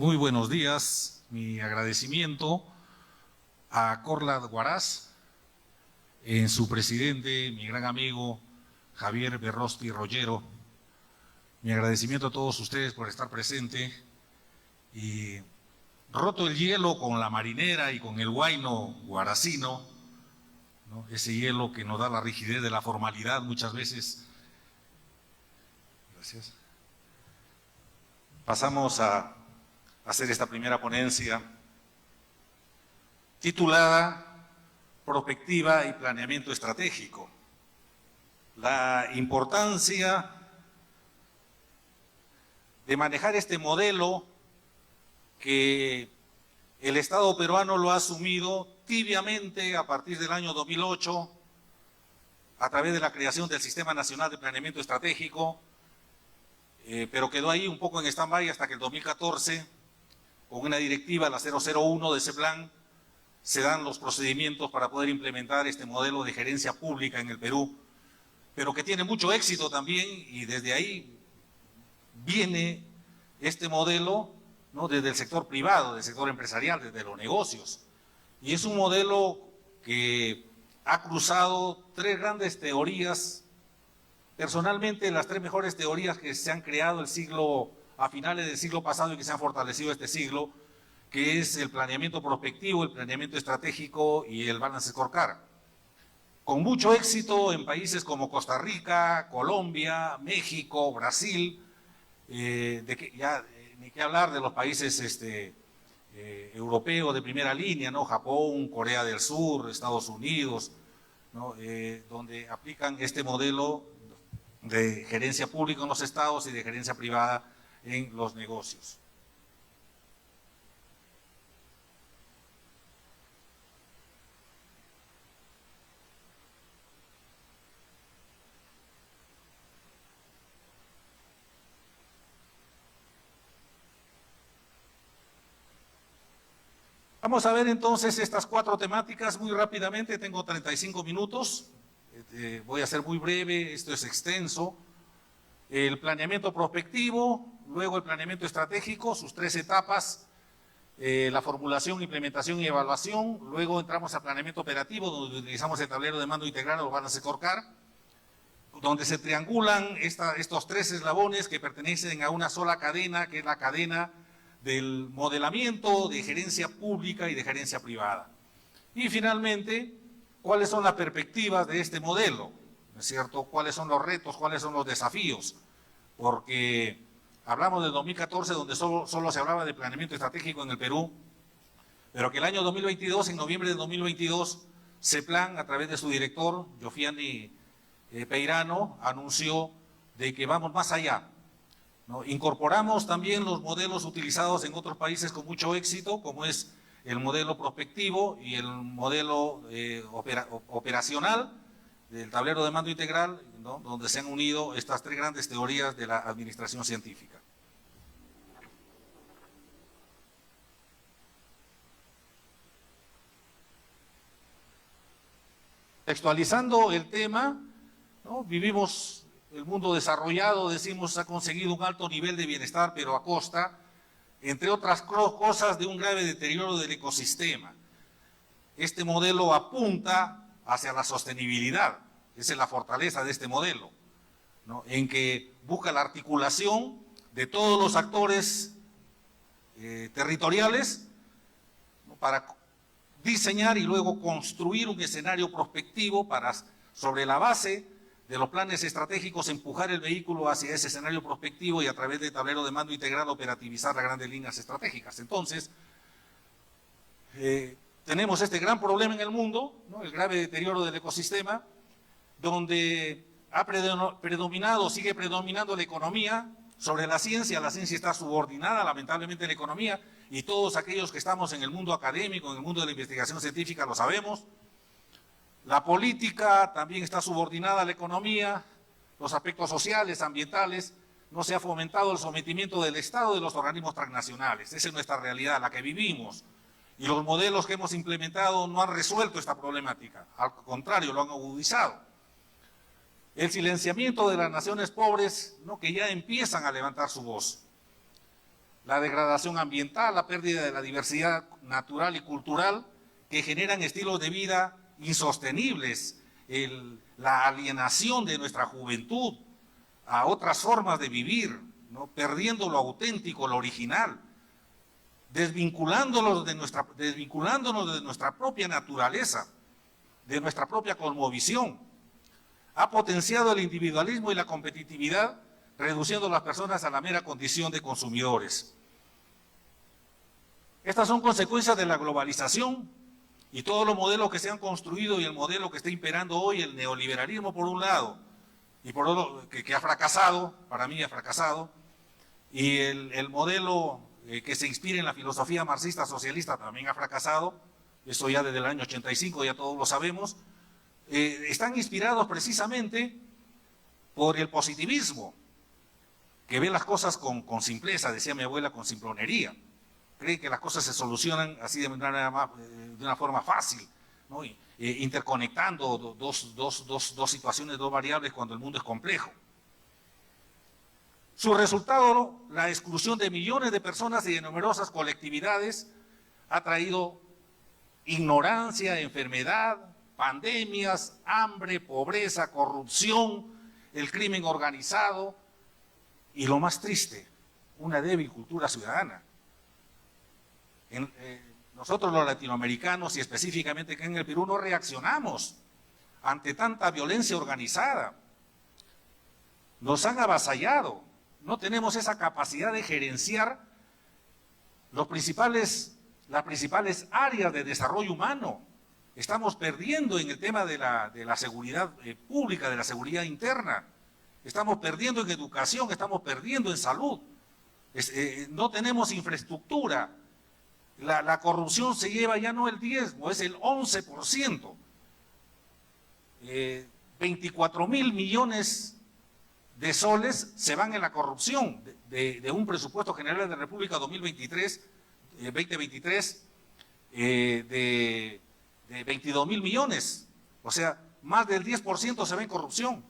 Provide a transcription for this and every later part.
Muy buenos días, mi agradecimiento a Corlad Huaraz, en su presidente, mi gran amigo Javier Berrosti Rollero. Mi agradecimiento a todos ustedes por estar presente y roto el hielo con la marinera y con el huayno guaracino, ¿no? Ese hielo que nos da la rigidez de la formalidad muchas veces. Gracias. Pasamos a hacer esta primera ponencia titulada Prospectiva y Planeamiento Estratégico. La importancia de manejar este modelo que el Estado peruano lo ha asumido tibiamente a partir del año 2008 a través de la creación del Sistema Nacional de Planeamiento Estratégico, pero quedó ahí un poco en stand-by hasta que el 2014, con una directiva, la 001 de ese plan, se dan los procedimientos para poder implementar este modelo de gerencia pública en el Perú, pero que tiene mucho éxito también, y desde ahí viene este modelo, ¿no?, desde el sector privado, del sector empresarial, desde los negocios. Y es un modelo que ha cruzado tres grandes teorías. Personalmente, las tres mejores teorías que se han creado a finales del siglo pasado y que se han fortalecido este siglo, que es el planeamiento prospectivo, el planeamiento estratégico y el balance scorecard. Con mucho éxito en países como Costa Rica, Colombia, México, Brasil, ni qué hablar de los países europeos de primera línea, ¿no? Japón, Corea del Sur, Estados Unidos, ¿no? Donde aplican este modelo de gerencia pública en los estados y de gerencia privada en los negocios. Vamos a ver entonces estas cuatro temáticas muy rápidamente, tengo 35 minutos, voy a ser muy breve, esto es extenso. El planeamiento prospectivo, luego el planeamiento estratégico, sus tres etapas, la formulación, implementación y evaluación, luego entramos al planeamiento operativo, donde utilizamos el tablero de mando integral o balance scorecard, donde se triangulan estos tres eslabones que pertenecen a una sola cadena, que es la cadena del modelamiento de gerencia pública y de gerencia privada. Y finalmente, ¿cuáles son las perspectivas de este modelo? ¿No es cierto? ¿Cuáles son los retos? ¿Cuáles son los desafíos? Porque hablamos del 2014, donde solo se hablaba de planeamiento estratégico en el Perú, pero que el año 2022, en noviembre de 2022, CEPLAN, a través de su director, Yofiani Peirano, anunció de que vamos más allá, ¿no? Incorporamos también los modelos utilizados en otros países con mucho éxito, como es el modelo prospectivo y el modelo operacional del tablero de mando integral, ¿no?, donde se han unido estas tres grandes teorías de la administración científica. Textualizando el tema, ¿no?, vivimos el mundo desarrollado, decimos, ha conseguido un alto nivel de bienestar, pero a costa, entre otras cosas, de un grave deterioro del ecosistema. Este modelo apunta hacia la sostenibilidad, esa es la fortaleza de este modelo, ¿no?, en que busca la articulación de todos los actores territoriales, ¿no?, para diseñar y luego construir un escenario prospectivo para, sobre la base de los planes estratégicos, empujar el vehículo hacia ese escenario prospectivo y a través del tablero de mando integral operativizar las grandes líneas estratégicas. Entonces, tenemos este gran problema en el mundo, ¿no?, el grave deterioro del ecosistema, donde sigue predominando la economía sobre la ciencia está subordinada lamentablemente a la economía, y todos aquellos que estamos en el mundo académico, en el mundo de la investigación científica lo sabemos. La política también está subordinada a la economía, los aspectos sociales, ambientales, no se ha fomentado el sometimiento del Estado de los organismos transnacionales. Esa es nuestra realidad, la que vivimos. Y los modelos que hemos implementado no han resuelto esta problemática, al contrario, lo han agudizado. El silenciamiento de las naciones pobres, ¿no?, que ya empiezan a levantar su voz. la degradación ambiental, la pérdida de la diversidad natural y cultural, que generan estilos de vida insostenibles, la alienación de nuestra juventud a otras formas de vivir, ¿no? Perdiendo lo auténtico, lo original, desvinculándonos de nuestra propia naturaleza, de nuestra propia cosmovisión. Ha potenciado el individualismo y la competitividad, reduciendo a las personas a la mera condición de consumidores. Estas son consecuencias de la globalización y todos los modelos que se han construido y el modelo que está imperando hoy, el neoliberalismo por un lado, y por otro, que ha fracasado, para mí ha fracasado, y el modelo que se inspira en la filosofía marxista socialista también ha fracasado, eso ya desde el año 85, ya todos lo sabemos, están inspirados precisamente por el positivismo, que ve las cosas con simpleza, decía mi abuela, con simplonería. Cree que las cosas se solucionan así de una forma fácil, ¿no? Interconectando dos situaciones, dos variables cuando el mundo es complejo. Su resultado, la exclusión de millones de personas y de numerosas colectividades, ha traído ignorancia, enfermedad, pandemias, hambre, pobreza, corrupción, el crimen organizado y lo más triste, una débil cultura ciudadana. Nosotros los latinoamericanos y específicamente acá en el Perú no reaccionamos ante tanta violencia organizada. Nos han avasallado, no tenemos esa capacidad de gerenciar las principales áreas de desarrollo humano. Estamos perdiendo en el tema de la seguridad pública, de la seguridad interna. Estamos perdiendo en educación, estamos perdiendo en salud. No tenemos infraestructura. La corrupción se lleva ya no el 10, es el 11%. 24.000 millones de soles se van en la corrupción de un presupuesto general de la República 2023 de 22.000 millones. O sea, más del 10% se va en corrupción.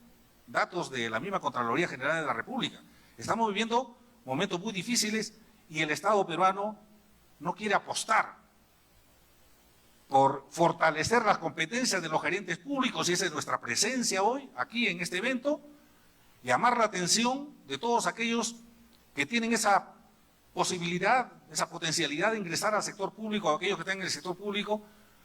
Datos de la misma Contraloría General de la República. Estamos viviendo momentos muy difíciles y el Estado peruano no quiere apostar por fortalecer las competencias de los gerentes públicos, y esa es nuestra presencia hoy, aquí en este evento, llamar la atención de todos aquellos que tienen esa posibilidad, esa potencialidad de ingresar al sector público, aquellos que están en el sector público,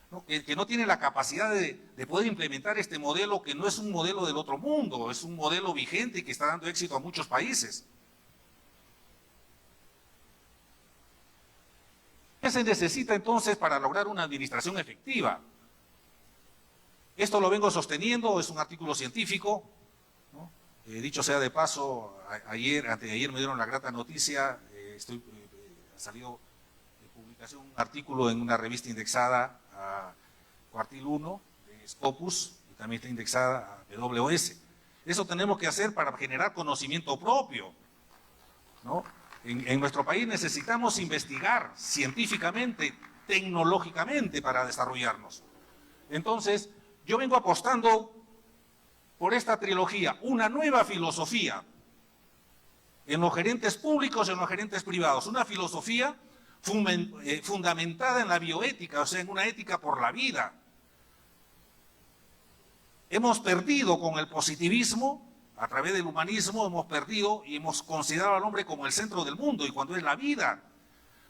¿no? Que no tienen la capacidad de poder implementar este modelo, que no es un modelo del otro mundo, es un modelo vigente y que está dando éxito a muchos países. ¿Qué se necesita entonces para lograr una administración efectiva? Esto lo vengo sosteniendo, es un artículo científico, ¿no? Dicho sea de paso, anteayer me dieron la grata noticia, ha salido de publicación un artículo en una revista indexada a Cuartil 1, de Scopus, y también está indexada a WS. Eso tenemos que hacer para generar conocimiento propio, ¿no? En nuestro país necesitamos investigar científicamente, tecnológicamente para desarrollarnos. Entonces, yo vengo apostando por esta trilogía, una nueva filosofía en los gerentes públicos y en los gerentes privados, una filosofía fundamentada en la bioética, o sea, en una ética por la vida. Hemos perdido con el positivismo, a través del humanismo hemos perdido y hemos considerado al hombre como el centro del mundo, y cuando es la vida,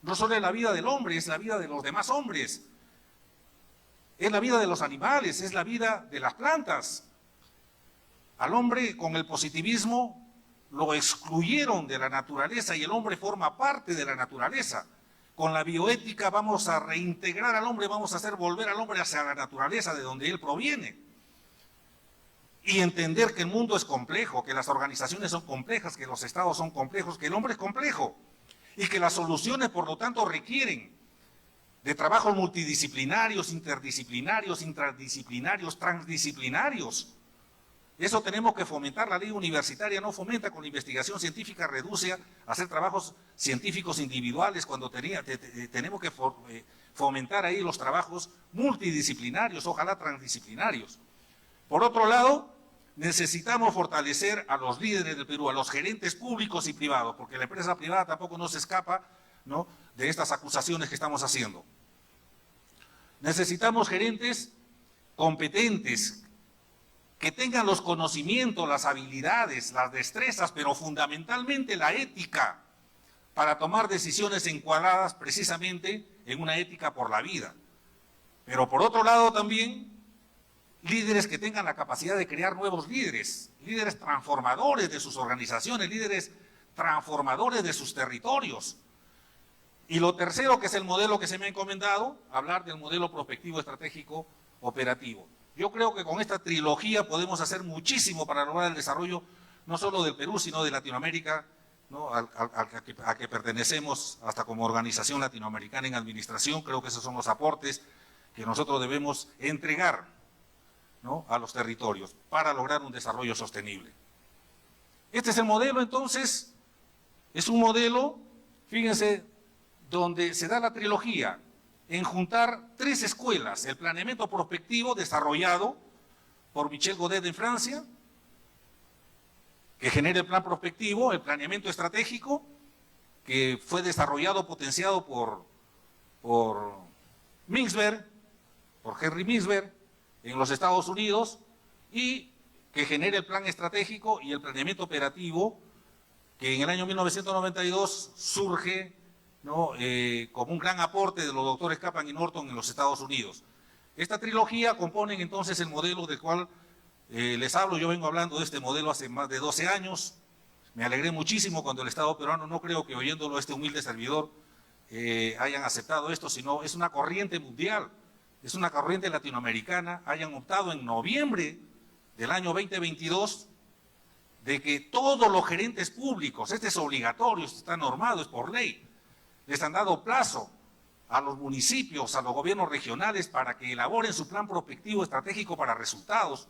no solo es la vida del hombre, es la vida de los demás hombres, es la vida de los animales, es la vida de las plantas. Al hombre con el positivismo lo excluyeron de la naturaleza y el hombre forma parte de la naturaleza. Con la bioética vamos a reintegrar al hombre, vamos a hacer volver al hombre hacia la naturaleza de donde él proviene. Y entender que el mundo es complejo, que las organizaciones son complejas, que los estados son complejos, que el hombre es complejo y que las soluciones, por lo tanto, requieren de trabajos multidisciplinarios, interdisciplinarios, intradisciplinarios, transdisciplinarios. Eso tenemos que fomentar. La ley universitaria no fomenta, con la investigación científica reduce a hacer trabajos científicos individuales, cuando tenemos que fomentar ahí los trabajos multidisciplinarios, ojalá transdisciplinarios. Por otro lado, necesitamos fortalecer a los líderes del Perú, a los gerentes públicos y privados, porque la empresa privada tampoco no se escapa, ¿no?, de estas acusaciones que estamos haciendo. Necesitamos gerentes competentes, que tengan los conocimientos, las habilidades, las destrezas, pero fundamentalmente la ética, para tomar decisiones encuadradas precisamente en una ética por la vida. Pero por otro lado también, líderes que tengan la capacidad de crear nuevos líderes, líderes transformadores de sus organizaciones, líderes transformadores de sus territorios. Y lo tercero, que es el modelo que se me ha encomendado, hablar del modelo prospectivo estratégico operativo. Yo creo que con esta trilogía podemos hacer muchísimo para lograr el desarrollo, no solo del Perú, sino de Latinoamérica, ¿no?, a que pertenecemos hasta como organización latinoamericana en administración. Creo que esos son los aportes que nosotros debemos entregar, ¿no?, a los territorios para lograr un desarrollo sostenible. Este es el modelo, entonces, es un modelo, fíjense, donde se da la trilogía en juntar tres escuelas: el planeamiento prospectivo desarrollado por Michel Godet en Francia, que genera el plan prospectivo; el planeamiento estratégico, que fue desarrollado, potenciado por Mintzberg, por Henry Mintzberg en los Estados Unidos, y que genera el plan estratégico y el planeamiento operativo, que en el año 1992 surge, ¿no?, como un gran aporte de los doctores Kaplan y Norton en los Estados Unidos. Esta trilogía componen entonces el modelo del cual les hablo. Yo vengo hablando de este modelo hace más de 12 años. Me alegré muchísimo cuando el Estado peruano, no creo que oyéndolo este humilde servidor, hayan aceptado esto, sino es una corriente mundial, es una corriente latinoamericana, hayan optado en noviembre del año 2022 de que todos los gerentes públicos, este es obligatorio, esto está normado, es por ley, les han dado plazo a los municipios, a los gobiernos regionales, para que elaboren su plan prospectivo estratégico para resultados.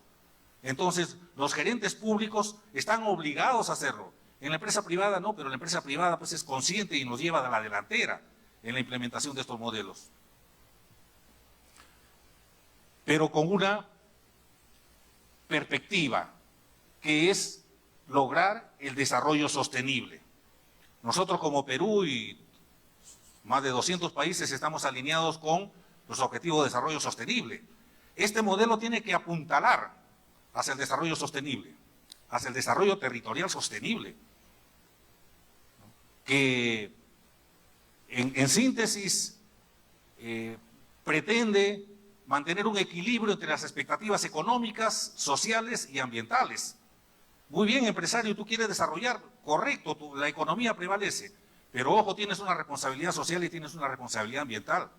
Entonces, los gerentes públicos están obligados a hacerlo. En la empresa privada no, pero la empresa privada pues es consciente y nos lleva a la delantera en la implementación de estos modelos. Pero con una perspectiva, que es lograr el desarrollo sostenible. Nosotros como Perú y más de 200 países estamos alineados con los objetivos de desarrollo sostenible. Este modelo tiene que apuntalar hacia el desarrollo sostenible, hacia el desarrollo territorial sostenible, que en síntesis pretende mantener un equilibrio entre las expectativas económicas, sociales y ambientales. Muy bien, empresario, tú quieres desarrollar, correcto, la economía prevalece, pero ojo, tienes una responsabilidad social y tienes una responsabilidad ambiental.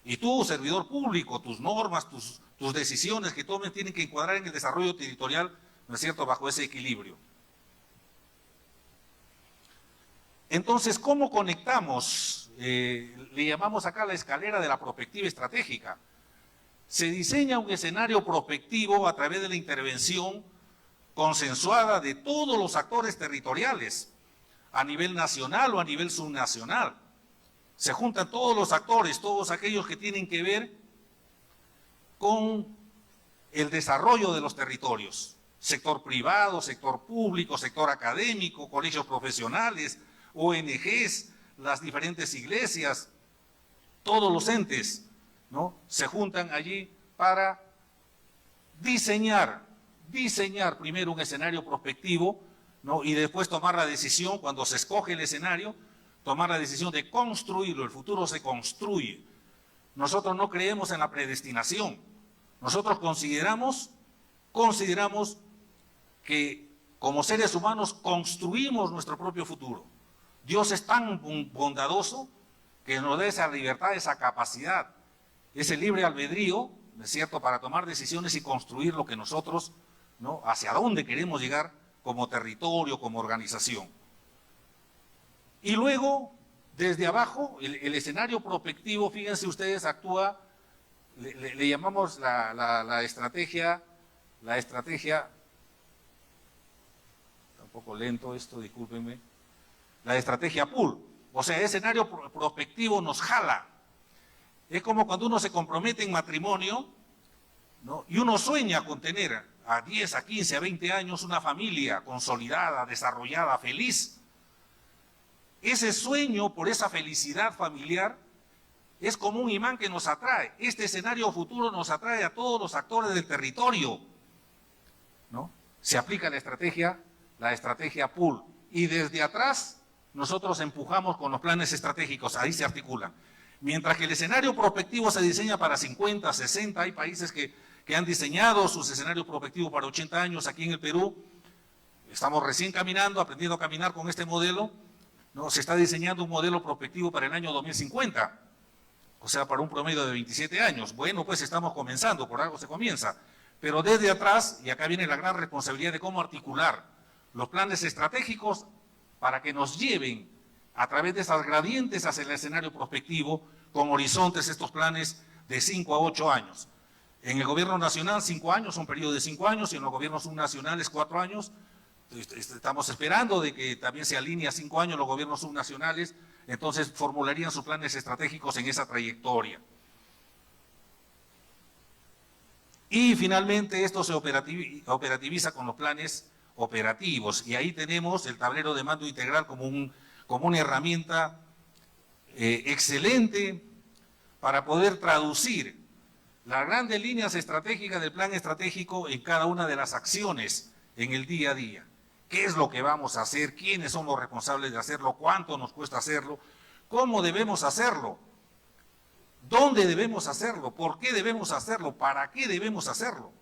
Y tú, servidor público, tus normas, tus decisiones que tomes tienen que encuadrar en el desarrollo territorial, ¿no es cierto?, bajo ese equilibrio. Entonces, ¿cómo conectamos? Le llamamos acá la escalera de la prospectiva estratégica. Se diseña un escenario prospectivo a través de la intervención consensuada de todos los actores territoriales, a nivel nacional o a nivel subnacional. Se juntan todos los actores, todos aquellos que tienen que ver con el desarrollo de los territorios. Sector privado, sector público, sector académico, colegios profesionales, ONGs, las diferentes iglesias, todos los entes, ¿no?, se juntan allí para diseñar primero un escenario prospectivo, ¿no?, y después tomar la decisión, cuando se escoge el escenario, tomar la decisión de construirlo. El futuro se construye. Nosotros no creemos en la predestinación. Nosotros consideramos que como seres humanos construimos nuestro propio futuro. Dios es tan bondadoso que nos da esa libertad, esa capacidad, ese libre albedrío, ¿no es cierto?, para tomar decisiones y construir lo que nosotros, ¿no?, hacia dónde queremos llegar como territorio, como organización. Y luego, desde abajo, el escenario prospectivo, fíjense ustedes, actúa, le llamamos la estrategia, está un poco lento esto, discúlpenme, la estrategia pull. O sea, el escenario prospectivo nos jala. Es como cuando uno se compromete en matrimonio, ¿no? Y uno sueña con tener a 10, a 15, a 20 años una familia consolidada, desarrollada, feliz. Ese sueño por esa felicidad familiar es como un imán que nos atrae. Este escenario futuro nos atrae a todos los actores del territorio, ¿no? Se aplica la estrategia pool, y desde atrás nosotros empujamos con los planes estratégicos, ahí se articulan. Mientras que el escenario prospectivo se diseña para 50, 60, hay países que han diseñado sus escenarios prospectivos para 80 años. Aquí en el Perú estamos recién caminando, aprendiendo a caminar con este modelo, ¿no? Se está diseñando un modelo prospectivo para el año 2050, o sea, para un promedio de 27 años. Bueno, pues estamos comenzando, por algo se comienza. Pero desde atrás, y acá viene la gran responsabilidad de cómo articular los planes estratégicos para que nos lleven a través de esas gradientes hacia el escenario prospectivo, con horizontes estos planes de 5 a 8 años. En el gobierno nacional 5 años, un periodo de 5 años, y en los gobiernos subnacionales 4 años. Estamos esperando de que también se alinee a 5 años los gobiernos subnacionales, entonces formularían sus planes estratégicos en esa trayectoria. Y finalmente esto se operativiza con los planes operativos, y ahí tenemos el tablero de mando integral como una herramienta excelente para poder traducir las grandes líneas estratégicas del plan estratégico en cada una de las acciones en el día a día. ¿Qué es lo que vamos a hacer? ¿Quiénes son los responsables de hacerlo? ¿Cuánto nos cuesta hacerlo? ¿Cómo debemos hacerlo? ¿Dónde debemos hacerlo? ¿Por qué debemos hacerlo? ¿Para qué debemos hacerlo?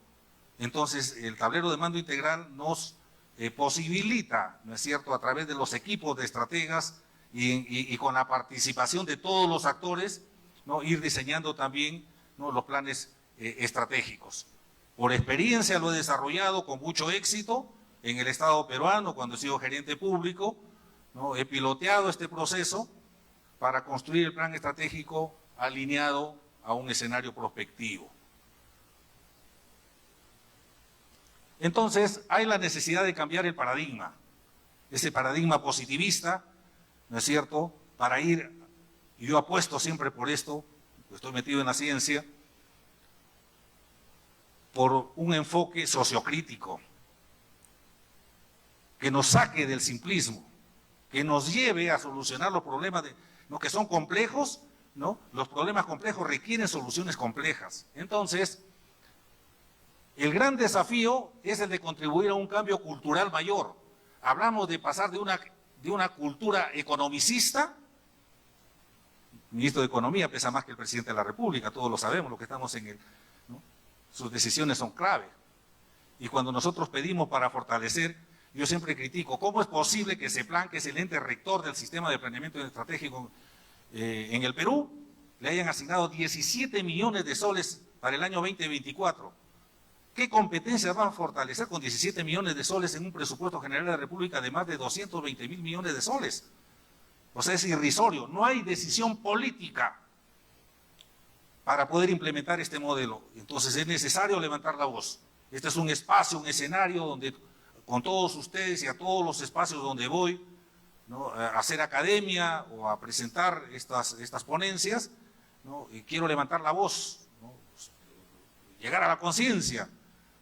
Entonces, el tablero de mando integral nos posibilita, ¿no es cierto?, a través de los equipos de estrategas y con la participación de todos los actores, ¿no?, ir diseñando también, ¿no?, los planes estratégicos. Por experiencia lo he desarrollado con mucho éxito en el Estado peruano, cuando he sido gerente público, ¿no? He piloteado este proceso para construir el plan estratégico alineado a un escenario prospectivo. Entonces, hay la necesidad de cambiar el paradigma, ese paradigma positivista, ¿no es cierto?, para ir, y yo apuesto siempre por esto, estoy metido en la ciencia, por un enfoque sociocrítico, que nos saque del simplismo, que nos lleve a solucionar los problemas ¿no?, que son complejos, ¿no? Los problemas complejos requieren soluciones complejas. Entonces, el gran desafío es el de contribuir a un cambio cultural mayor. Hablamos de pasar de una cultura economicista. El ministro de Economía pesa más que el presidente de la República, todos lo sabemos, lo que estamos en ¿no? Sus decisiones son clave. Y cuando nosotros pedimos para fortalecer, yo siempre critico, ¿cómo es posible que ese plan, que es el ente rector del sistema de planeamiento estratégico en el Perú, le hayan asignado 17 millones de soles para el año 2024? ¿Qué competencias van a fortalecer con 17 millones de soles en un presupuesto general de la República de más de 220.000 millones de soles? O sea, es irrisorio. No hay decisión política para poder implementar este modelo. Entonces es necesario levantar la voz. Este es un espacio, un escenario donde con todos ustedes y a todos los espacios donde voy, ¿no?, a hacer academia o a presentar estas ponencias, ¿no?, y quiero levantar la voz, ¿no?, llegar a la conciencia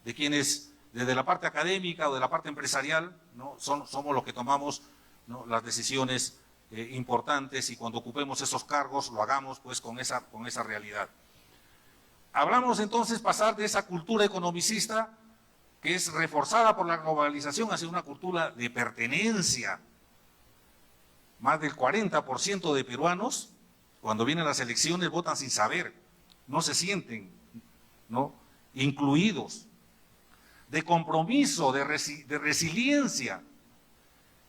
de quienes desde la parte académica o de la parte empresarial, ¿no?, somos los que tomamos, ¿no?, las decisiones importantes, y cuando ocupemos esos cargos lo hagamos pues con esa realidad. Hablamos entonces pasar de esa cultura economicista que es reforzada por la globalización hacia una cultura de pertenencia. Más del 40% de peruanos, cuando vienen las elecciones, votan sin saber, no se sienten, ¿no?, incluidos. De compromiso, de resiliencia,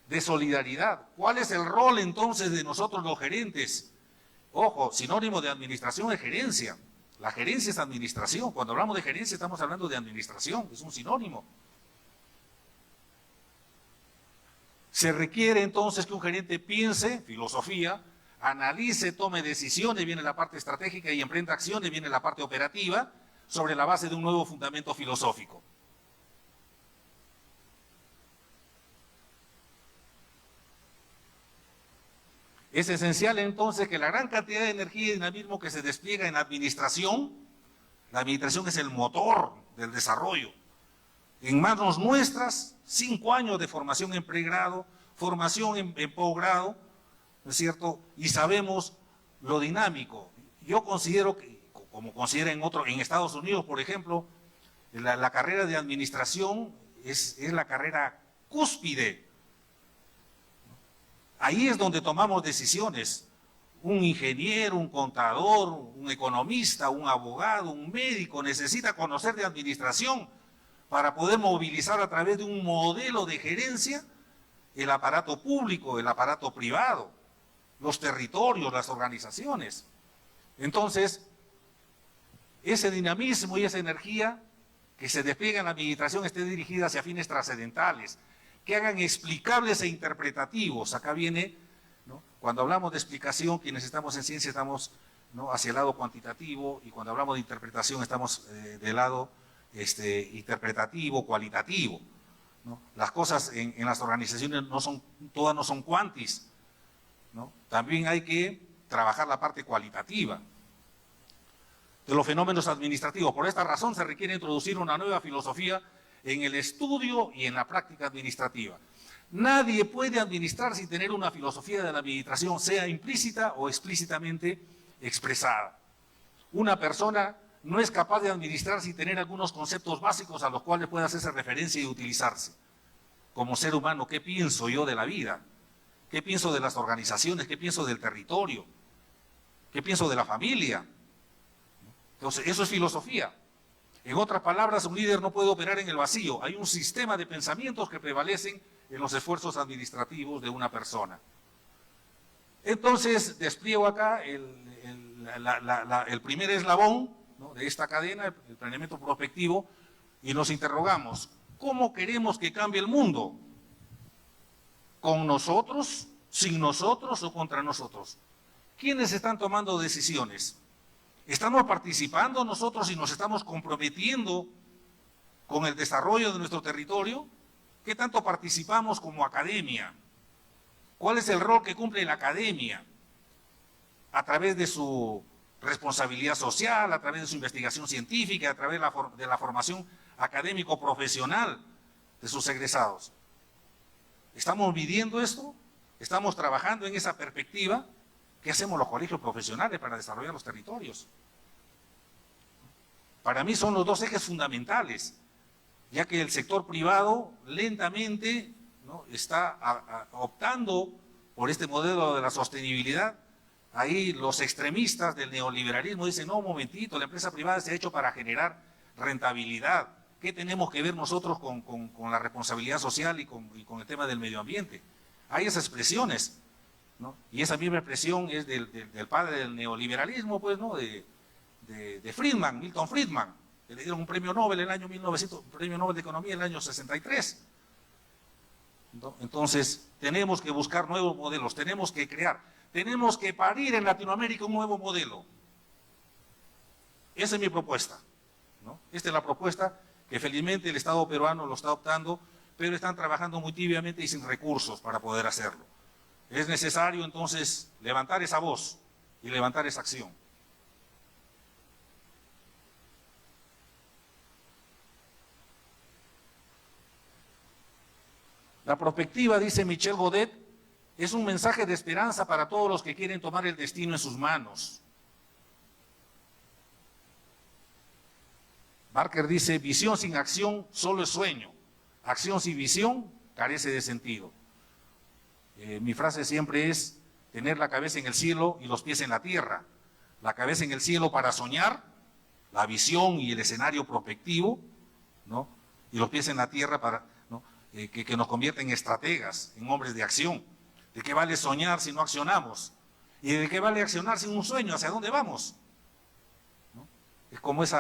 de solidaridad. ¿Cuál es el rol entonces de nosotros los gerentes? Ojo, sinónimo de administración es gerencia. La gerencia es administración. Cuando hablamos de gerencia estamos hablando de administración, es un sinónimo. Se requiere entonces que un gerente piense, filosofía, analice, tome decisiones, viene la parte estratégica, y emprenda acciones, viene la parte operativa, sobre la base de un nuevo fundamento filosófico. Es esencial entonces que la gran cantidad de energía y dinamismo que se despliega en administración La administración es el motor del desarrollo. En manos nuestras, 5 años de formación en pregrado, formación en posgrado, ¿no es cierto? Y sabemos lo dinámico. Yo considero que, como considera en Estados Unidos, por ejemplo, la carrera de administración es la carrera cúspide. Ahí es donde tomamos decisiones. Un ingeniero, un contador, un economista, un abogado, un médico necesita conocer de administración para poder movilizar a través de un modelo de gerencia el aparato público, el aparato privado, los territorios, las organizaciones. Entonces, ese dinamismo y esa energía que se despliega en la administración esté dirigida hacia fines trascendentales, que hagan explicables e interpretativos. Acá viene, ¿no? Cuando hablamos de explicación, quienes estamos en ciencia estamos, ¿no?, hacia el lado cuantitativo, y cuando hablamos de interpretación estamos del lado interpretativo, cualitativo, ¿no? Las cosas en las organizaciones todas no son cuantis, ¿no? También hay que trabajar la parte cualitativa de los fenómenos administrativos. Por esta razón se requiere introducir una nueva filosofía en el estudio y en la práctica administrativa. Nadie puede administrar sin tener una filosofía de la administración, sea implícita o explícitamente expresada. Una persona no es capaz de administrar sin tener algunos conceptos básicos a los cuales pueda hacerse referencia y utilizarse. Como ser humano, ¿qué pienso yo de la vida? ¿Qué pienso de las organizaciones? ¿Qué pienso del territorio? ¿Qué pienso de la familia? Entonces, eso es filosofía. En otras palabras, un líder no puede operar en el vacío. Hay un sistema de pensamientos que prevalecen en los esfuerzos administrativos de una persona. Entonces, despliego acá el primer eslabón, ¿no?, de esta cadena, el planeamiento prospectivo, y nos interrogamos, ¿cómo queremos que cambie el mundo? ¿Con nosotros, sin nosotros o contra nosotros? ¿Quiénes están tomando decisiones? ¿Estamos participando nosotros y nos estamos comprometiendo con el desarrollo de nuestro territorio? ¿Qué tanto participamos como academia? ¿Cuál es el rol que cumple la academia a través de su responsabilidad social, a través de su investigación científica, a través de la formación académico-profesional de sus egresados? ¿Estamos midiendo esto? ¿Estamos trabajando en esa perspectiva? ¿Qué hacemos los colegios profesionales para desarrollar los territorios? Para mí son los dos ejes fundamentales, ya que el sector privado lentamente, ¿no?, está optando por este modelo de la sostenibilidad. Ahí los extremistas del neoliberalismo dicen, no, un momentito, la empresa privada se ha hecho para generar rentabilidad. ¿Qué tenemos que ver nosotros con la responsabilidad social y con el tema del medio ambiente? Hay esas expresiones, ¿no? Y esa misma expresión es del padre del neoliberalismo, pues, ¿no?, de Friedman, Milton Friedman, que le dieron un premio Nobel en el año 1900, premio Nobel de Economía en el año 63. ¿No? Entonces, tenemos que buscar nuevos modelos, tenemos que crear, tenemos que parir en Latinoamérica un nuevo modelo. Esa es mi propuesta, ¿no? Esta es la propuesta que felizmente el Estado peruano lo está adoptando, pero están trabajando muy tibiamente y sin recursos para poder hacerlo. Es necesario entonces levantar esa voz y levantar esa acción. La perspectiva, dice Michel Godet, es un mensaje de esperanza para todos los que quieren tomar el destino en sus manos. Barker dice, visión sin acción solo es sueño. Acción sin visión carece de sentido. Mi frase siempre es tener la cabeza en el cielo y los pies en la tierra. La cabeza en el cielo para soñar, la visión y el escenario prospectivo, ¿no?, y los pies en la tierra para, ¿no?, que nos convierte en estrategas, en hombres de acción. ¿De qué vale soñar si no accionamos? ¿Y de qué vale accionar sin un sueño? ¿Hacia dónde vamos? ¿No? Es como ese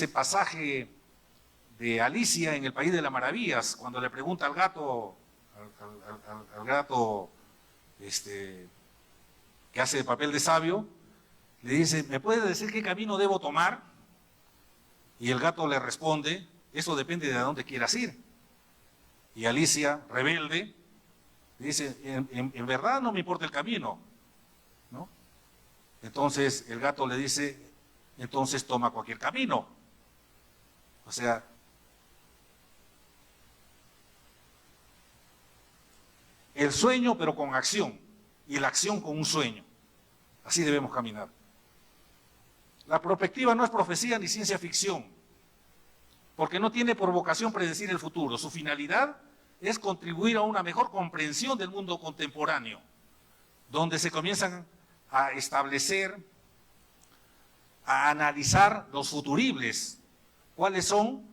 pasaje de Alicia en el País de las Maravillas, cuando le pregunta al gato, que hace el papel de sabio, le dice, ¿me puede decir qué camino debo tomar? Y el gato le responde, eso depende de a dónde quieras ir. Y Alicia, rebelde, dice, en verdad no me importa el camino, ¿no? Entonces el gato le dice, entonces toma cualquier camino. O sea, el sueño pero con acción, y la acción con un sueño. Así debemos caminar. La prospectiva no es profecía ni ciencia ficción, porque no tiene por vocación predecir el futuro. Su finalidad es contribuir a una mejor comprensión del mundo contemporáneo, donde se comienzan a establecer, a analizar los futuribles, cuáles son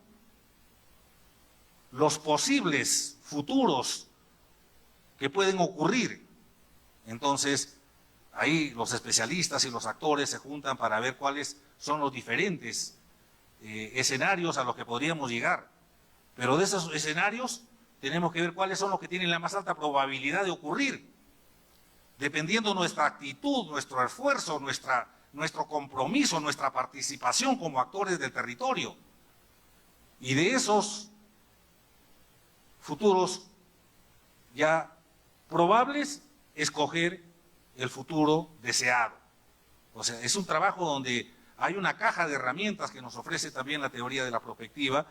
los posibles futuros que pueden ocurrir. Entonces, ahí los especialistas y los actores se juntan para ver cuáles son los diferentes escenarios a los que podríamos llegar. Pero de esos escenarios tenemos que ver cuáles son los que tienen la más alta probabilidad de ocurrir, dependiendo nuestra actitud, nuestro esfuerzo, nuestro compromiso, nuestra participación como actores del territorio. Y de esos futuros ya probables, escoger el futuro deseado. O sea, es un trabajo donde hay una caja de herramientas que nos ofrece también la teoría de la prospectiva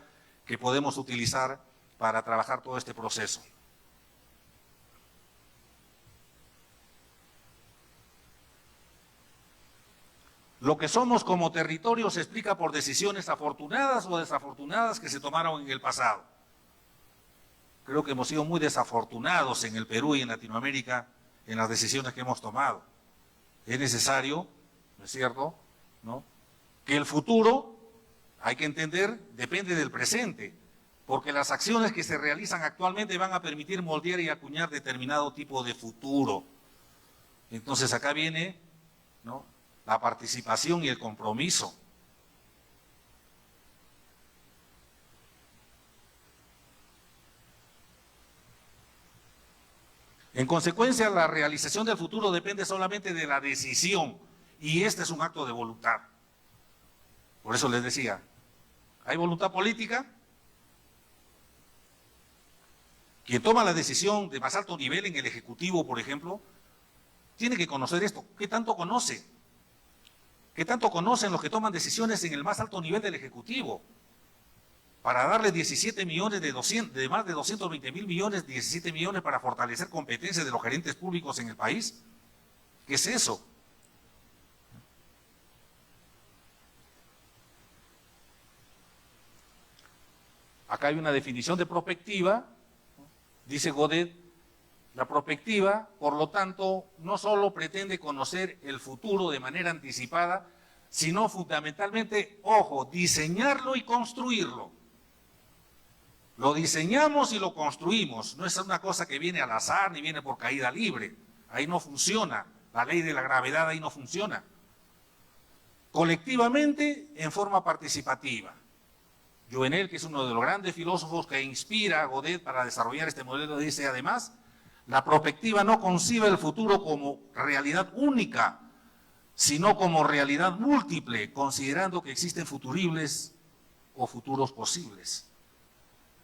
que podemos utilizar para trabajar todo este proceso. Lo que somos como territorio se explica por decisiones afortunadas o desafortunadas que se tomaron en el pasado. Creo que hemos sido muy desafortunados en el Perú y en Latinoamérica en las decisiones que hemos tomado. Es necesario, ¿no es cierto?, ¿no?, que el futuro, hay que entender, depende del presente, porque las acciones que se realizan actualmente van a permitir moldear y acuñar determinado tipo de futuro. Entonces acá viene, ¿no?, la participación y el compromiso. En consecuencia, la realización del futuro depende solamente de la decisión, y este es un acto de voluntad. Por eso les decía, ¿hay voluntad política? Quien toma la decisión de más alto nivel en el Ejecutivo, por ejemplo, tiene que conocer esto. ¿Qué tanto conoce? ¿Qué tanto conocen los que toman decisiones en el más alto nivel del Ejecutivo? Para darle 17 millones de más de 220.000 millones, 17 millones para fortalecer competencias de los gerentes públicos en el país. ¿Qué es eso? Acá hay una definición de prospectiva, dice Godet: la prospectiva, por lo tanto, no solo pretende conocer el futuro de manera anticipada, sino fundamentalmente, ojo, diseñarlo y construirlo. Lo diseñamos y lo construimos, no es una cosa que viene al azar ni viene por caída libre. Ahí no funciona, la ley de la gravedad ahí no funciona. Colectivamente, en forma participativa. Jouvenel, que es uno de los grandes filósofos que inspira a Godet para desarrollar este modelo, dice además: la prospectiva no concibe el futuro como realidad única, sino como realidad múltiple, considerando que existen futuribles o futuros posibles.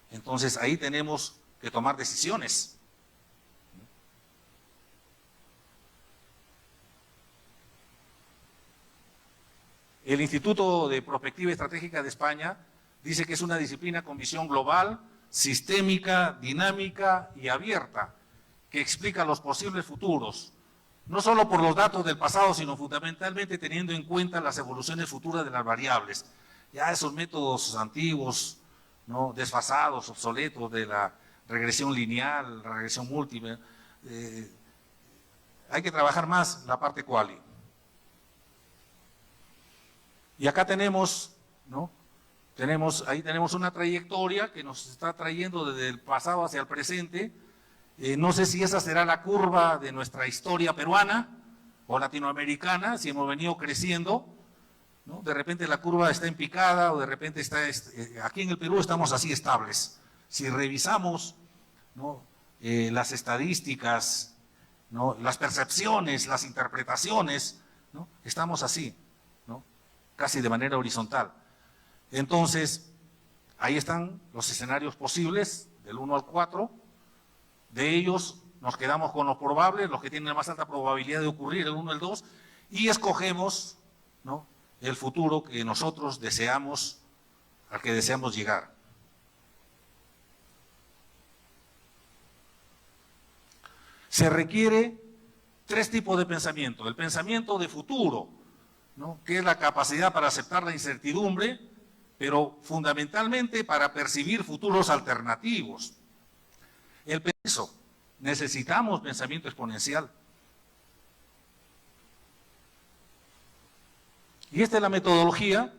Entonces ahí tenemos que tomar decisiones. El Instituto de Prospectiva Estratégica de España dice que es una disciplina con visión global, sistémica, dinámica y abierta, que explica los posibles futuros, no solo por los datos del pasado, sino fundamentalmente teniendo en cuenta las evoluciones futuras de las variables. Ya esos métodos antiguos, ¿no?, desfasados, obsoletos, de la regresión lineal, la regresión múltiple, hay que trabajar más la parte quali. Y acá tenemos, ¿no?, ahí tenemos una trayectoria que nos está trayendo desde el pasado hacia el presente. No sé si esa será la curva de nuestra historia peruana o latinoamericana, si hemos venido creciendo, ¿no? De repente la curva está en picada o de repente está, aquí en el Perú estamos así estables. Si revisamos, ¿no?, las estadísticas, ¿no?, las percepciones, las interpretaciones, ¿no?, estamos así, ¿no?, casi de manera horizontal. Entonces, ahí están los escenarios posibles del 1 al 4. De ellos nos quedamos con los probables, los que tienen la más alta probabilidad de ocurrir, el 1 y el 2, y escogemos, ¿no?, el futuro que nosotros deseamos, al que deseamos llegar. Se requiere tres tipos de pensamiento. El pensamiento de futuro, ¿no?, que es la capacidad para aceptar la incertidumbre, pero fundamentalmente para percibir futuros alternativos. El pensamiento, necesitamos pensamiento exponencial. Y esta es la metodología,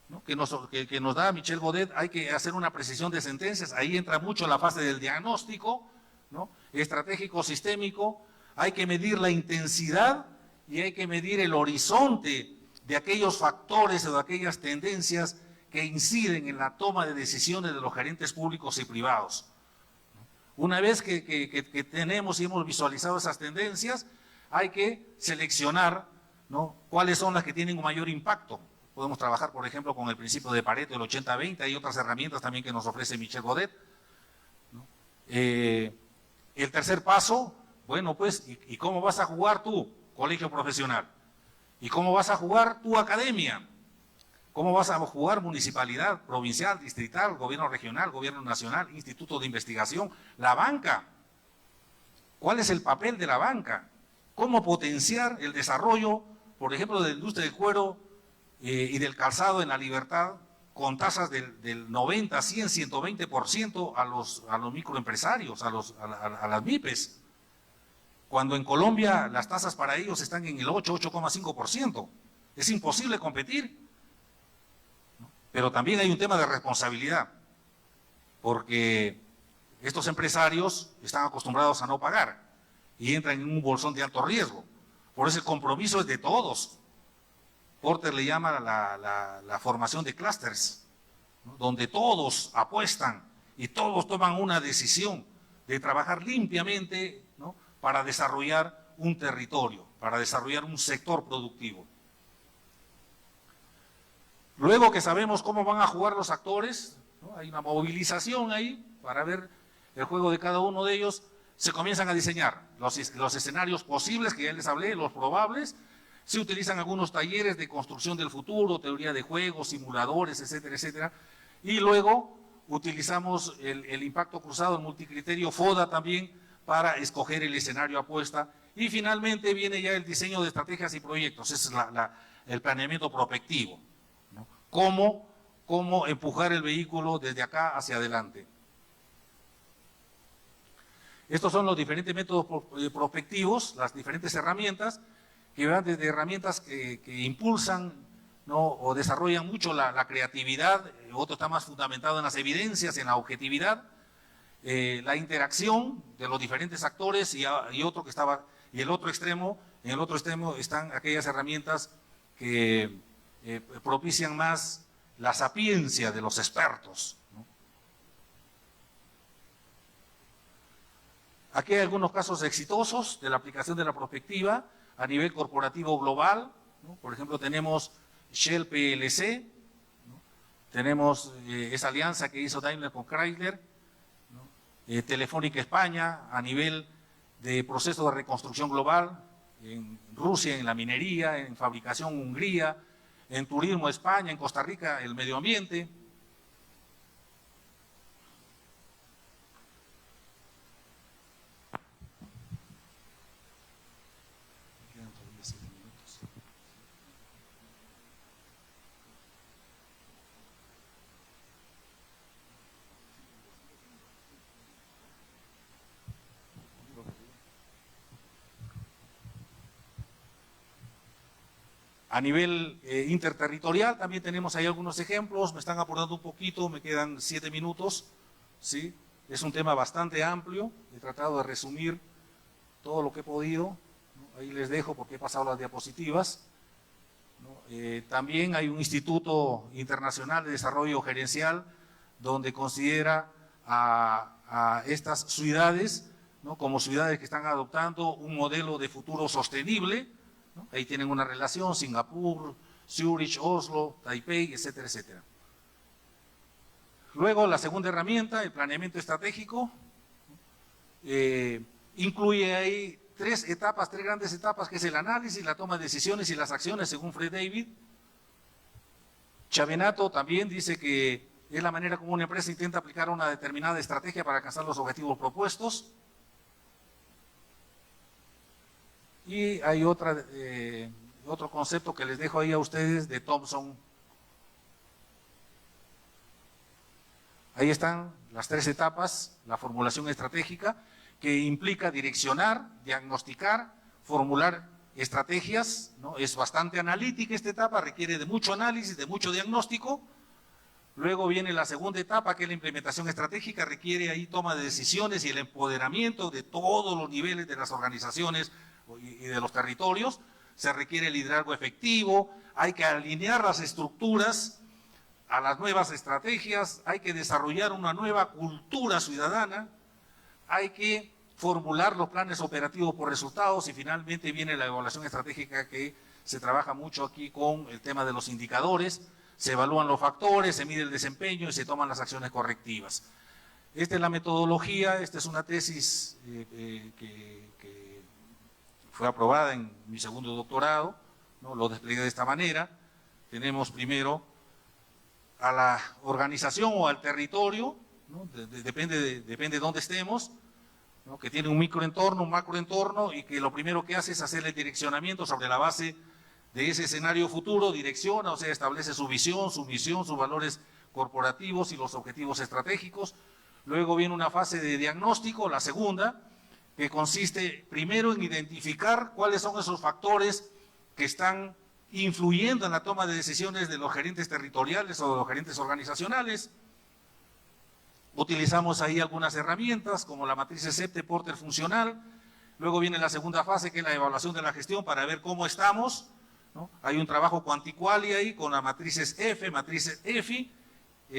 ¿no?, que nos da Michel Godet. Hay que hacer una precisión de sentencias. Ahí entra mucho la fase del diagnóstico, ¿no?, estratégico, sistémico. Hay que medir la intensidad y hay que medir el horizonte de aquellos factores o de aquellas tendencias que inciden en la toma de decisiones de los gerentes públicos y privados. Una vez que tenemos y hemos visualizado esas tendencias, hay que seleccionar, ¿no?, cuáles son las que tienen un mayor impacto. Podemos trabajar, por ejemplo, con el principio de Pareto, el 80-20, hay otras herramientas también que nos ofrece Michel Godet, ¿no? El tercer paso, bueno, pues, ¿y cómo vas a jugar tú, colegio profesional? ¿Y cómo vas a jugar tu academia? ¿Cómo vas a jugar municipalidad, provincial, distrital, gobierno regional, gobierno nacional, instituto de investigación, la banca? ¿Cuál es el papel de la banca? ¿Cómo potenciar el desarrollo, por ejemplo, de la industria del cuero y del calzado en La Libertad, con tasas del 90, 100, 120% a los microempresarios, a las MIPES? Cuando en Colombia las tasas para ellos están en el 8, 8,5%. Es imposible competir. Pero también hay un tema de responsabilidad, porque estos empresarios están acostumbrados a no pagar y entran en un bolsón de alto riesgo. Por eso el compromiso es de todos. Porter le llama la formación de clústeres, ¿no?, donde todos apuestan y todos toman una decisión de trabajar limpiamente, ¿no?, para desarrollar un territorio, para desarrollar un sector productivo. Luego que sabemos cómo van a jugar los actores, ¿no?, hay una movilización ahí para ver el juego de cada uno de ellos, se comienzan a diseñar los escenarios posibles, que ya les hablé, los probables. Se utilizan algunos talleres de construcción del futuro, teoría de juegos, simuladores, etcétera, etcétera. Y luego utilizamos el impacto cruzado, el multicriterio, FODA también, para escoger el escenario apuesta. Y finalmente viene ya el diseño de estrategias y proyectos, ese es el planeamiento prospectivo, ¿no? Cómo empujar el vehículo desde acá hacia adelante. Estos son los diferentes métodos prospectivos, las diferentes herramientas, que van desde herramientas que impulsan, ¿no?, o desarrollan mucho la creatividad. Otro está más fundamentado en las evidencias, en la objetividad, la interacción de los diferentes actores y el otro extremo, en el otro extremo están aquellas herramientas que propician más la sapiencia de los expertos, ¿no? Aquí hay algunos casos exitosos de la aplicación de la prospectiva a nivel corporativo global, ¿no? Por ejemplo, tenemos Shell PLC, ¿no?, tenemos esa alianza que hizo Daimler con Chrysler, ¿no?, Telefónica España a nivel de proceso de reconstrucción global, en Rusia en la minería, en fabricación Hungría, en turismo España, en Costa Rica el medio ambiente. A nivel interterritorial también tenemos ahí algunos ejemplos, me están apurando un poquito, me quedan 7 minutos, ¿sí? Es un tema bastante amplio, he tratado de resumir todo lo que he podido, ¿no? Ahí les dejo porque he pasado las diapositivas, ¿no? También hay un Instituto Internacional de Desarrollo Gerencial donde considera a estas ciudades, ¿no?, como ciudades que están adoptando un modelo de futuro sostenible, ¿no? Ahí tienen una relación, Singapur, Zurich, Oslo, Taipei, etcétera, etcétera. Luego, la segunda herramienta, el planeamiento estratégico, incluye ahí tres grandes etapas, que es el análisis, la toma de decisiones y las acciones, según Fred David, Chavenato también dice que es la manera como una empresa intenta aplicar una determinada estrategia para alcanzar los objetivos propuestos. Y hay otro concepto que les dejo ahí a ustedes de Thompson. Ahí están las 3 etapas, la formulación estratégica, que implica direccionar, diagnosticar, formular estrategias, ¿no? Es bastante analítica esta etapa, requiere de mucho análisis, de mucho diagnóstico. Luego viene la segunda etapa, que es la implementación estratégica, requiere ahí toma de decisiones y el empoderamiento de todos los niveles de las organizaciones y de los territorios. Se requiere liderazgo efectivo, hay que alinear las estructuras a las nuevas estrategias, hay que desarrollar una nueva cultura ciudadana, hay que formular los planes operativos por resultados y finalmente viene la evaluación estratégica, que se trabaja mucho aquí con el tema de los indicadores, se evalúan los factores, se mide el desempeño y se toman las acciones correctivas. Esta es la metodología, esta es una tesis que fue aprobada en mi segundo doctorado, ¿no? Lo desplegué de esta manera. Tenemos primero a la organización o al territorio, ¿no? Depende de dónde estemos, ¿no? Que tiene un microentorno, un macroentorno, y que lo primero que hace es hacer el direccionamiento sobre la base de ese escenario futuro, direcciona, o sea, establece su visión, su misión, sus valores corporativos y los objetivos estratégicos. Luego viene una fase de diagnóstico, la segunda, que consiste primero en identificar cuáles son esos factores que están influyendo en la toma de decisiones de los gerentes territoriales o de los gerentes organizacionales. Utilizamos ahí algunas herramientas como la matriz SEPT-Porter funcional. Luego viene la segunda fase, que es la evaluación de la gestión para ver cómo estamos, ¿no? Hay un trabajo cuanticuali ahí con las matrices F, matrices EFI,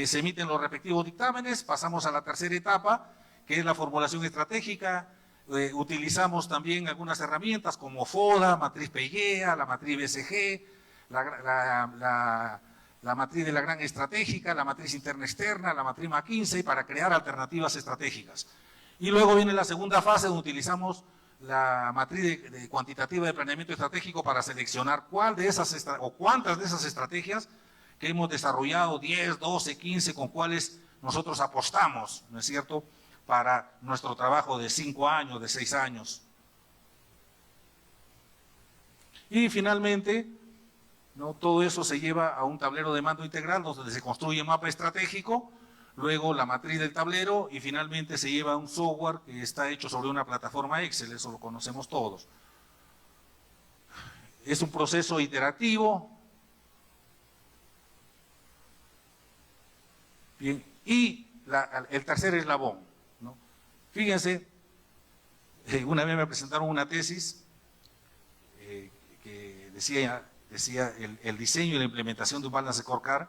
se emiten los respectivos dictámenes. Pasamos a la tercera etapa, que es la formulación estratégica. Utilizamos también algunas herramientas como FODA, matriz PEIEA, la matriz BCG, la matriz de la gran estratégica, la matriz interna-externa, la matriz McKinsey, para crear alternativas estratégicas. Y luego viene la segunda fase, donde utilizamos la matriz de cuantitativa de planeamiento estratégico para seleccionar cuál de esas o cuántas de esas estrategias que hemos desarrollado, 10, 12, 15, con cuáles nosotros apostamos, ¿no es cierto?, para nuestro trabajo de 5 años, de 6 años. Y finalmente, ¿no?, todo eso se lleva a un tablero de mando integral donde se construye un mapa estratégico, luego la matriz del tablero y finalmente se lleva a un software que está hecho sobre una plataforma Excel, eso lo conocemos todos. Es un proceso iterativo. Bien, y el tercer eslabón, ¿no? Fíjense, una vez me presentaron una tesis que decía el diseño y la implementación de un balance scorecard,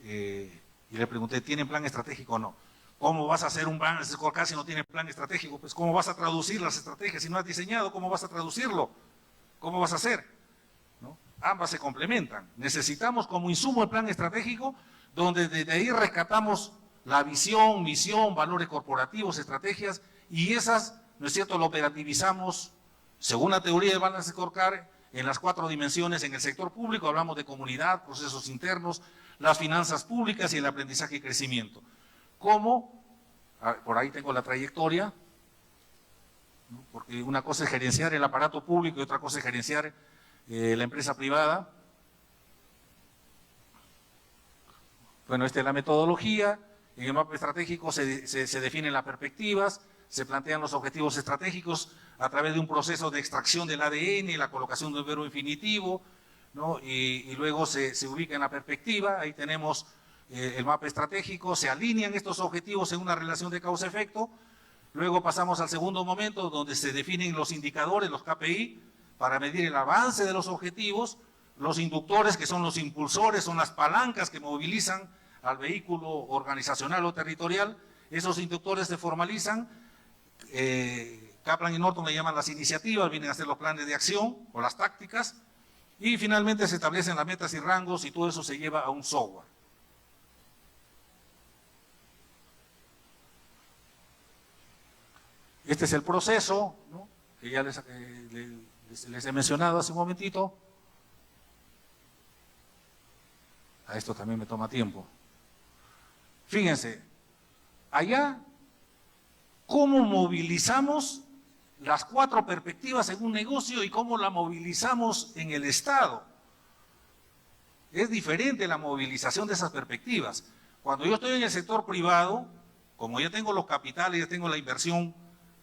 y le pregunté, ¿tienen plan estratégico o no? ¿Cómo vas a hacer un balance scorecard si no tienes plan estratégico? Pues ¿cómo vas a traducir las estrategias? Si no has diseñado, ¿cómo vas a traducirlo? ¿Cómo vas a hacer? ¿No? Ambas se complementan. Necesitamos como insumo el plan estratégico, donde desde ahí rescatamos la visión, misión, valores corporativos, estrategias, y esas, ¿no es cierto?, lo operativizamos según la teoría de balance scorecard en las 4 dimensiones. En el sector público hablamos de comunidad, procesos internos, las finanzas públicas y el aprendizaje y crecimiento. ¿Cómo? Por ahí tengo la trayectoria, ¿no?, porque una cosa es gerenciar el aparato público y otra cosa es gerenciar la empresa privada. Bueno, esta es la metodología. En el mapa estratégico se definen las perspectivas, se plantean los objetivos estratégicos a través de un proceso de extracción del ADN, la colocación del verbo infinitivo, ¿no? Y luego se ubica en la perspectiva. Ahí tenemos el mapa estratégico, se alinean estos objetivos en una relación de causa-efecto. Luego pasamos al segundo momento, donde se definen los indicadores, los KPI, para medir el avance de los objetivos. Los inductores, que son los impulsores, son las palancas que movilizan al vehículo organizacional o territorial. Esos inductores se formalizan. Kaplan y Norton le llaman las iniciativas, vienen a ser los planes de acción o las tácticas. Y finalmente se establecen las metas y rangos, y todo eso se lleva a un software. Este es el proceso, ¿no?, que ya les he mencionado hace un momentito. A esto también me toma tiempo. Fíjense, allá, ¿cómo movilizamos las 4 perspectivas en un negocio y cómo la movilizamos en el Estado? Es diferente la movilización de esas perspectivas. Cuando yo estoy en el sector privado, como ya tengo los capitales, ya tengo la inversión,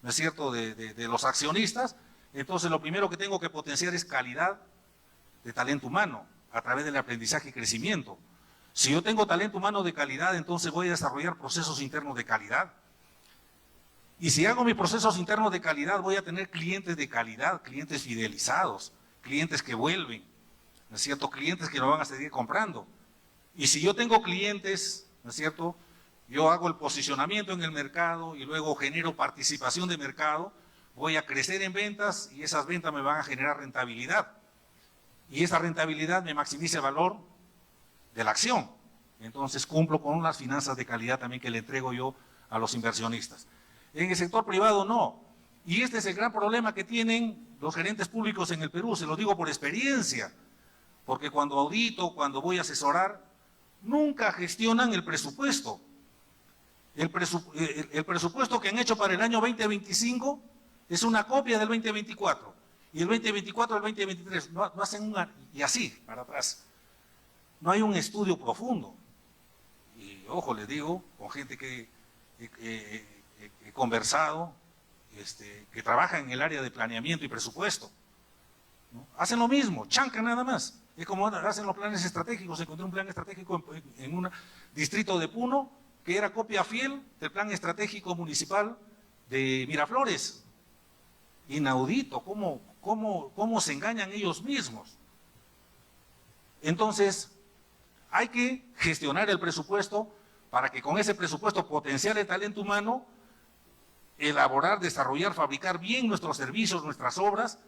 ¿no es cierto?, de los accionistas, entonces lo primero que tengo que potenciar es calidad de talento humano a través del aprendizaje y crecimiento. Si yo tengo talento humano de calidad, entonces voy a desarrollar procesos internos de calidad. Y si hago mis procesos internos de calidad, voy a tener clientes de calidad, clientes fidelizados, clientes que vuelven, ¿no es cierto?, clientes que lo van a seguir comprando. Y si yo tengo clientes, ¿no es cierto?, yo hago el posicionamiento en el mercado y luego genero participación de mercado, voy a crecer en ventas y esas ventas me van a generar rentabilidad. Y esa rentabilidad me maximiza el valor de la acción. Entonces cumplo con unas finanzas de calidad también que le entrego yo a los inversionistas. En el sector privado no. Y este es el gran problema que tienen los gerentes públicos en el Perú, se lo digo por experiencia. Porque cuando audito, cuando voy a asesorar, nunca gestionan el presupuesto. El presupuesto que han hecho para el año 2025 es una copia del 2024. Y el 2024 al 2023 no hacen una, y así, para atrás. No hay un estudio profundo. Y ojo, les digo, con gente que he conversado, que trabaja en el área de planeamiento y presupuesto, ¿no? Hacen lo mismo, chancan nada más. Es como hacen los planes estratégicos. Encontré un plan estratégico en un distrito de Puno, que era copia fiel del plan estratégico municipal de Miraflores. Inaudito, cómo se engañan ellos mismos. Entonces, hay que gestionar el presupuesto para que con ese presupuesto potenciar el talento humano, elaborar, desarrollar, fabricar bien nuestros servicios, nuestras obras,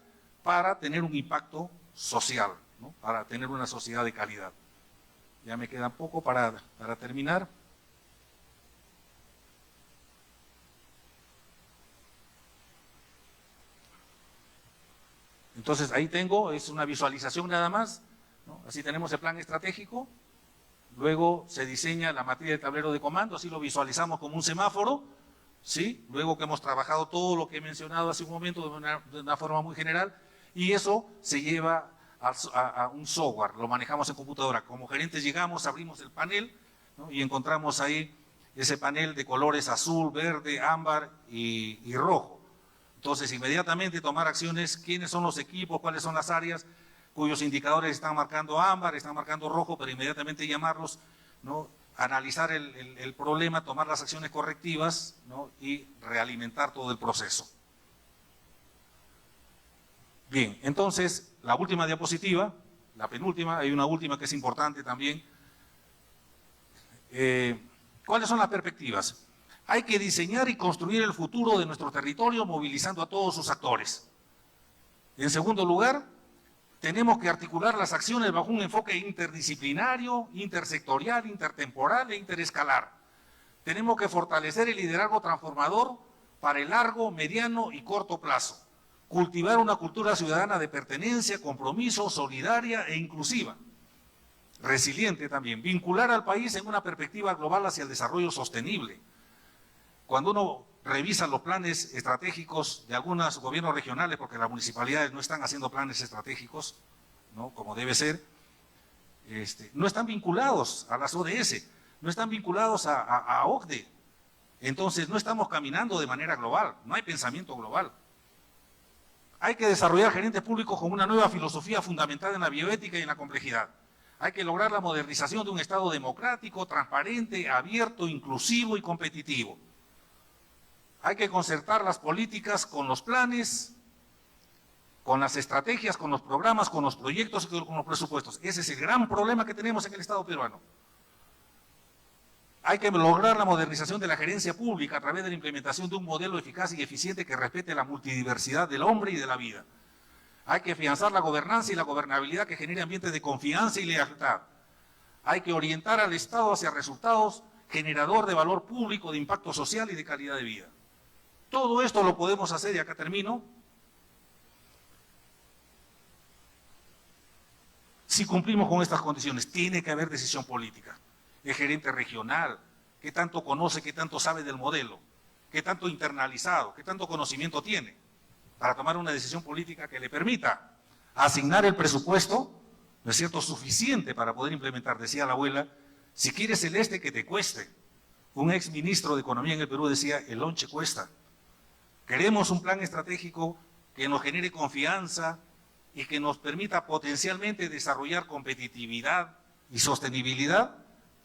para tener un impacto social, ¿no?, para tener una sociedad de calidad. Ya me queda poco para terminar. Entonces ahí tengo, es una visualización nada más, ¿no? Así tenemos el plan estratégico, luego se diseña la matriz de tablero de comando, así lo visualizamos como un semáforo, ¿sí? Luego que hemos trabajado todo lo que he mencionado hace un momento de una forma muy general, y eso se lleva a un software, lo manejamos en computadora. Como gerentes llegamos, abrimos el panel, ¿no?, y encontramos ahí ese panel de colores azul, verde, ámbar y rojo. Entonces, inmediatamente tomar acciones, quiénes son los equipos, cuáles son las áreas cuyos indicadores están marcando ámbar, están marcando rojo, pero inmediatamente llamarlos, ¿no?, analizar el problema, tomar las acciones correctivas, ¿no?, y realimentar todo el proceso. Bien, entonces, la última diapositiva, la penúltima, hay una última que es importante también. ¿Cuáles son las perspectivas? Hay que diseñar y construir el futuro de nuestro territorio movilizando a todos sus actores. En segundo lugar, tenemos que articular las acciones bajo un enfoque interdisciplinario, intersectorial, intertemporal e interescalar. Tenemos que fortalecer el liderazgo transformador para el largo, mediano y corto plazo. Cultivar una cultura ciudadana de pertenencia, compromiso, solidaria e inclusiva. Resiliente también. Vincular al país en una perspectiva global hacia el desarrollo sostenible. Cuando uno revisa los planes estratégicos de algunos gobiernos regionales, porque las municipalidades no están haciendo planes estratégicos, ¿no?, como debe ser, no están vinculados a las ODS, no están vinculados a OCDE. Entonces no estamos caminando de manera global, no hay pensamiento global. Hay que desarrollar gerentes públicos con una nueva filosofía fundamentada en la bioética y en la complejidad. Hay que lograr la modernización de un Estado democrático, transparente, abierto, inclusivo y competitivo. Hay que concertar las políticas con los planes, con las estrategias, con los programas, con los proyectos y con los presupuestos. Ese es el gran problema que tenemos en el Estado peruano. Hay que lograr la modernización de la gerencia pública a través de la implementación de un modelo eficaz y eficiente que respete la multidiversidad del hombre y de la vida. Hay que afianzar la gobernanza y la gobernabilidad que genere ambientes de confianza y lealtad. Hay que orientar al Estado hacia resultados generador de valor público, de impacto social y de calidad de vida. Todo esto lo podemos hacer, y acá termino, Si cumplimos con estas condiciones, tiene que haber decisión política. El gerente regional, qué tanto conoce, qué tanto sabe del modelo, qué tanto internalizado, qué tanto conocimiento tiene para tomar una decisión política que le permita asignar el presupuesto, ¿no es cierto?, suficiente para poder implementar. Decía la abuela, si quieres celeste, que te cueste. Un ex ministro de Economía en el Perú decía, el lonche cuesta. Queremos un plan estratégico que nos genere confianza y que nos permita potencialmente desarrollar competitividad y sostenibilidad.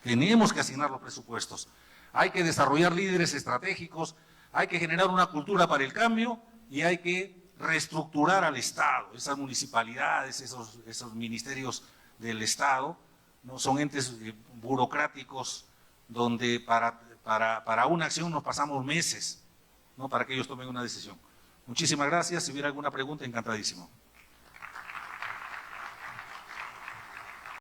Tenemos que asignar los presupuestos. Hay que desarrollar líderes estratégicos, hay que generar una cultura para el cambio y hay que reestructurar al Estado. Esas municipalidades, esos ministerios del Estado, ¿no? Son entes burocráticos donde para una acción nos pasamos meses, ¿no?, para que ellos tomen una decisión. Muchísimas gracias. Si hubiera alguna pregunta, encantadísimo.